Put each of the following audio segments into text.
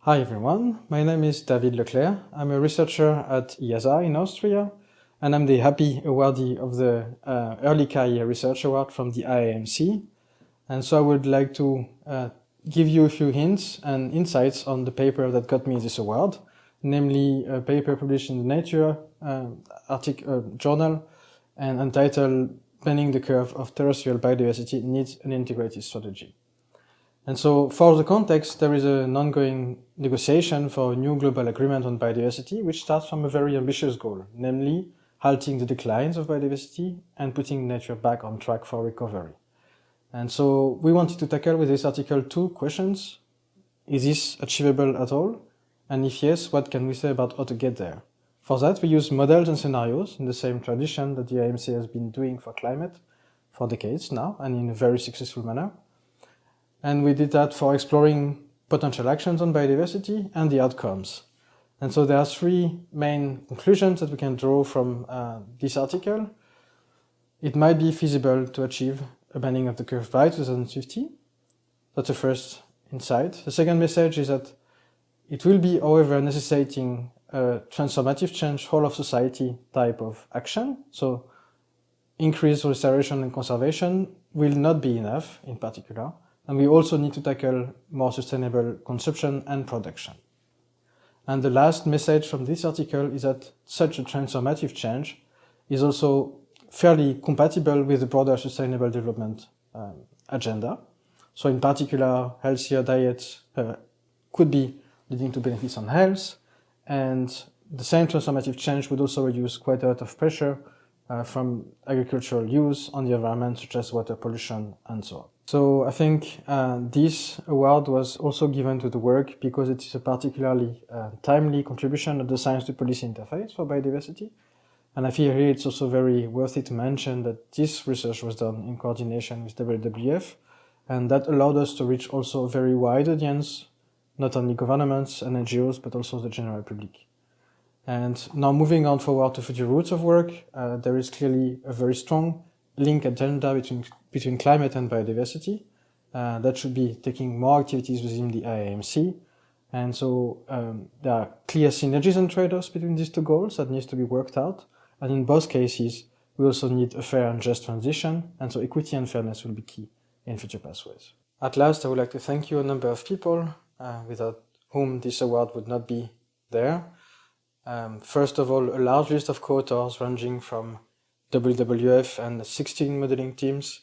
Hi everyone, my name is David Leclère. I'm a researcher at IASA in Austria, and I'm the happy awardee of the Early Career Research Award from the IAMC. And so I would like to give you a few hints and insights on the paper that got me this award, namely a paper published in the Nature journal and entitled Bending the Curve of Terrestrial Biodiversity Needs an Integrated Strategy. And so for the context, there is an ongoing negotiation for a new global agreement on biodiversity, which starts from a very ambitious goal, namely halting the declines of biodiversity and putting nature back on track for recovery. And so we wanted to tackle with this article two questions. Is this achievable at all? And if yes, what can we say about how to get there? For that, we use models and scenarios in the same tradition that the IAMC has been doing for climate for decades now, and in a very successful manner. And we did that for exploring potential actions on biodiversity and the outcomes. And so there are three main conclusions that we can draw from this article. It might be feasible to achieve a bending of the curve by 2050. That's the first insight. The second message is that it will be, however, necessitating a transformative change whole of society type of action. So increased restoration and conservation will not be enough in particular. And we also need to tackle more sustainable consumption and production. And the last message from this article is that such a transformative change is also fairly compatible with the broader sustainable development agenda. So in particular, healthier diets could be leading to benefits on health, and the same transformative change would also reduce quite a lot of pressure from agricultural use on the environment, such as water pollution and so on. So I think this award was also given to the work because it is a particularly timely contribution of the science to policy interface for biodiversity. And I feel here it's also very worthy to mention that this research was done in coordination with WWF, and that allowed us to reach also a very wide audience, not only governments and NGOs, but also the general public. And now moving on forward to future routes of work, there is clearly a very strong link agenda between climate and biodiversity. That should be taking more activities within the IAMC. And so there are clear synergies and trade-offs between these two goals that needs to be worked out. And in both cases, we also need a fair and just transition. And so equity and fairness will be key in future pathways. At last, I would like to thank you a number of people without whom this award would not be there. First of all, a large list of co-authors ranging from WWF and 16 modeling teams,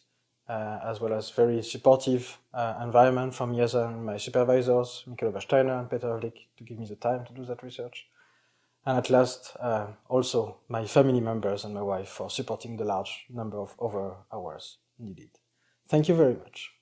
as well as very supportive environment from IASA and my supervisors, Michael Obersteiner and Peter Lick, to give me the time to do that research. And at last, also my family members and my wife for supporting the large number of hours needed. Thank you very much.